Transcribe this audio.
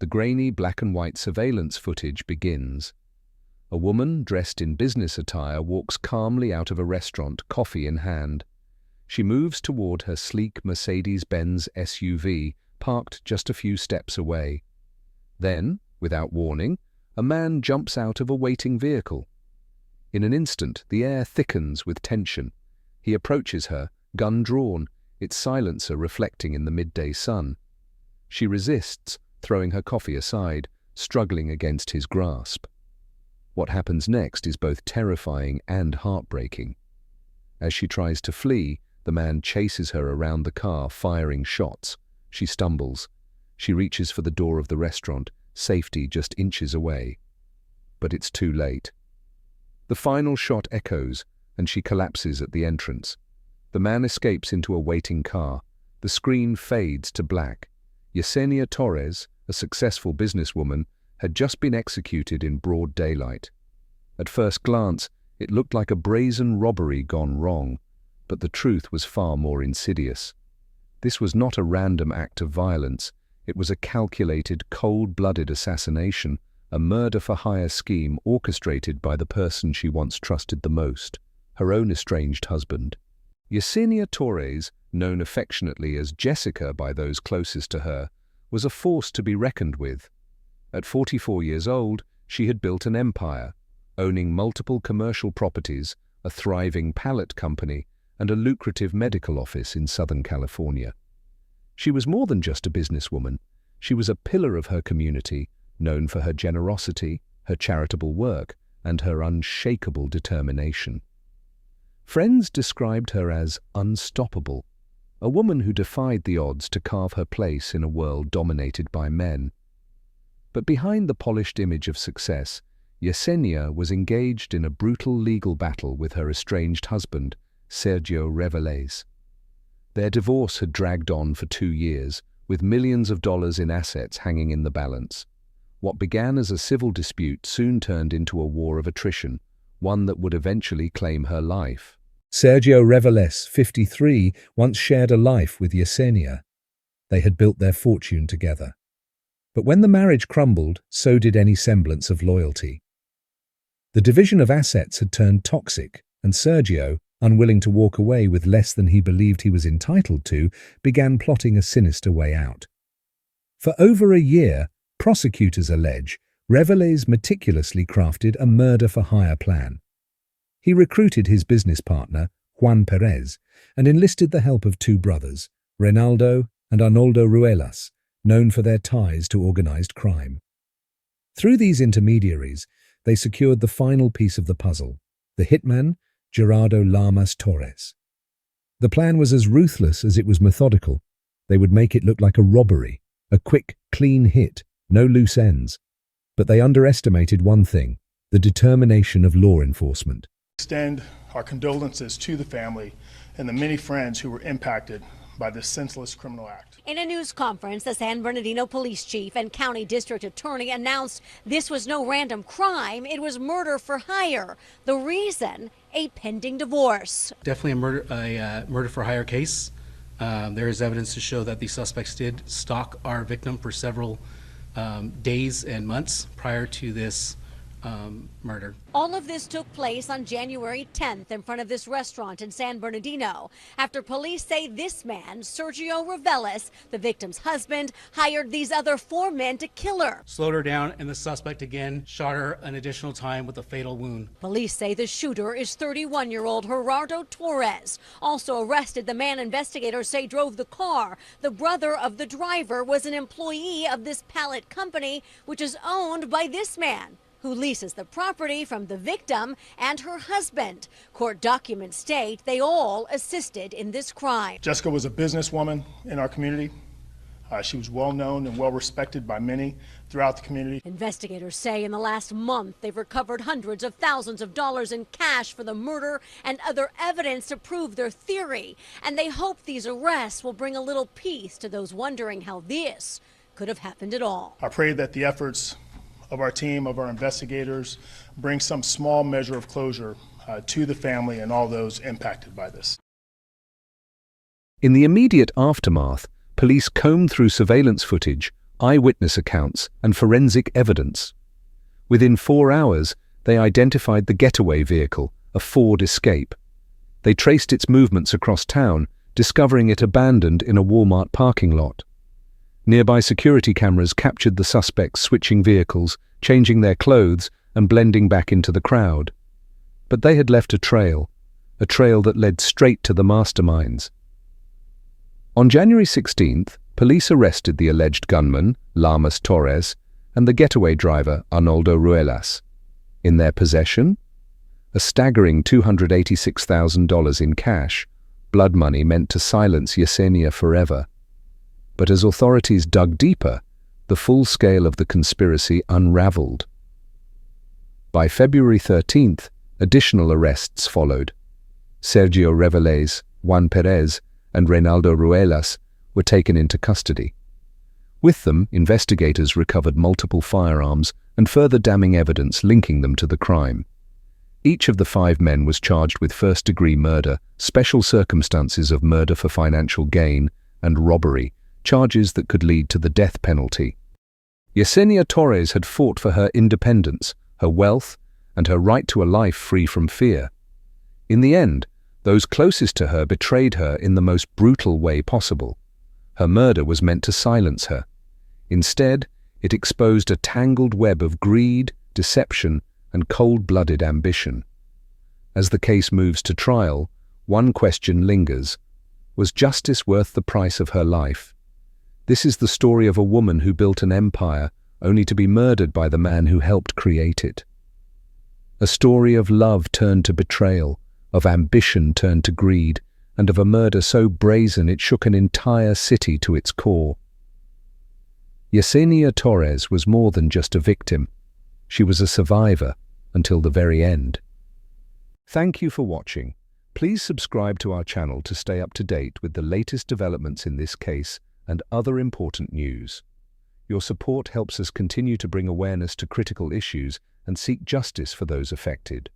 The grainy black and white surveillance footage begins. A woman dressed in business attire walks calmly out of a restaurant, coffee in hand. She moves toward her sleek Mercedes-Benz SUV, parked just a few steps away. Then, without warning, a man jumps out of a waiting vehicle. In an instant, the air thickens with tension. He approaches her, gun drawn, its silencer reflecting in the midday sun. She resists, throwing her coffee aside, struggling against his grasp. What happens next is both terrifying and heartbreaking. As she tries to flee, the man chases her around the car, firing shots. She stumbles. She reaches for the door of the restaurant, safety just inches away. But it's too late. The final shot echoes, and she collapses at the entrance. The man escapes into a waiting car. The screen fades to black. Yesenia Torres, a successful businesswoman, had just been executed in broad daylight. At first glance, it looked like a brazen robbery gone wrong, but the truth was far more insidious. This was not a random act of violence. It was a calculated, cold-blooded assassination, a murder-for-hire scheme orchestrated by the person she once trusted the most, her own estranged husband. Yesenia Torres, known affectionately as Jessica by those closest to her, was a force to be reckoned with. At 44 years old, she had built an empire, owning multiple commercial properties, a thriving pallet company, and a lucrative medical office in Southern California. She was more than just a businesswoman. She was a pillar of her community, known for her generosity, her charitable work, and her unshakable determination. Friends described her as unstoppable, a woman who defied the odds to carve her place in a world dominated by men. But behind the polished image of success, Yesenia was engaged in a brutal legal battle with her estranged husband, Sergio Reveles. Their divorce had dragged on for 2 years, with millions of dollars in assets hanging in the balance. What began as a civil dispute soon turned into a war of attrition, one that would eventually claim her life. Sergio Reveles, 53, once shared a life with Yesenia. They had built their fortune together. But when the marriage crumbled, so did any semblance of loyalty. The division of assets had turned toxic, and Sergio, unwilling to walk away with less than he believed he was entitled to, began plotting a sinister way out. For over a year, prosecutors allege, Reveles meticulously crafted a murder-for-hire plan. He recruited his business partner, Juan Perez, and enlisted the help of 2 brothers, Reynaldo and Arnoldo Ruelas, known for their ties to organized crime. Through these intermediaries, they secured the final piece of the puzzle, the hitman, Gerardo Lamas Torres. The plan was as ruthless as it was methodical. They would make it look like a robbery, a quick, clean hit, no loose ends. But they underestimated one thing, the determination of law enforcement. Extend our condolences to the family and the many friends who were impacted by this senseless criminal act. In a news conference, the San Bernardino police chief and county district attorney announced this was no random crime, it was murder for hire. The reason, a pending divorce. Definitely a murder for hire case. There is evidence to show that the suspects did stalk our victim for several days and months prior to this murder. All of this took place on January 10th in front of this restaurant in San Bernardino after police say this man, Sergio Reveles, the victim's husband, hired these other 4 men to kill her. Slowed her down, and the suspect again shot her an additional time with a fatal wound. Police say the shooter is 31-year-old Gerardo Torres. Also arrested the man investigators say drove the car. The brother of the driver was an employee of this pallet company, which is owned by this man, who leases the property from the victim and her husband. Court documents state they all assisted in this crime. Jessica was a businesswoman in our community. She was well known and well respected by many throughout the community. Investigators say in the last month they've recovered hundreds of thousands of dollars in cash for the murder and other evidence to prove their theory. And they hope these arrests will bring a little peace to those wondering how this could have happened at all. I pray that the efforts of our team, of our investigators, bring some small measure of closure to the family and all those impacted by this. In the immediate aftermath, police combed through surveillance footage, eyewitness accounts, and forensic evidence. Within 4 hours, they identified the getaway vehicle, a Ford Escape. They traced its movements across town, discovering it abandoned in a Walmart parking lot. Nearby security cameras captured the suspects switching vehicles, changing their clothes, and blending back into the crowd. But they had left a trail that led straight to the masterminds. On January 16th, police arrested the alleged gunman, Yesenia Torres, and the getaway driver, Arnoldo Ruelas. In their possession, a staggering $286,000 in cash, blood money meant to silence Yesenia forever. But as authorities dug deeper, the full scale of the conspiracy unraveled. By February 13th, additional arrests followed. Sergio Reveles, Juan Perez, and Reynaldo Ruelas were taken into custody. With them, investigators recovered multiple firearms and further damning evidence linking them to the crime. Each of the 5 men was charged with first-degree murder, special circumstances of murder for financial gain, and robbery, charges that could lead to the death penalty. Yesenia Torres had fought for her independence, her wealth, and her right to a life free from fear. In the end, those closest to her betrayed her in the most brutal way possible. Her murder was meant to silence her. Instead, it exposed a tangled web of greed, deception, and cold-blooded ambition. As the case moves to trial, one question lingers. Was justice worth the price of her life? This is the story of a woman who built an empire only to be murdered by the man who helped create it. A story of love turned to betrayal, of ambition turned to greed, and of a murder so brazen it shook an entire city to its core. Yesenia Torres was more than just a victim. She was a survivor until the very end. Thank you for watching. Please subscribe to our channel to stay up to date with the latest developments in this case and other important news. Your support helps us continue to bring awareness to critical issues and seek justice for those affected.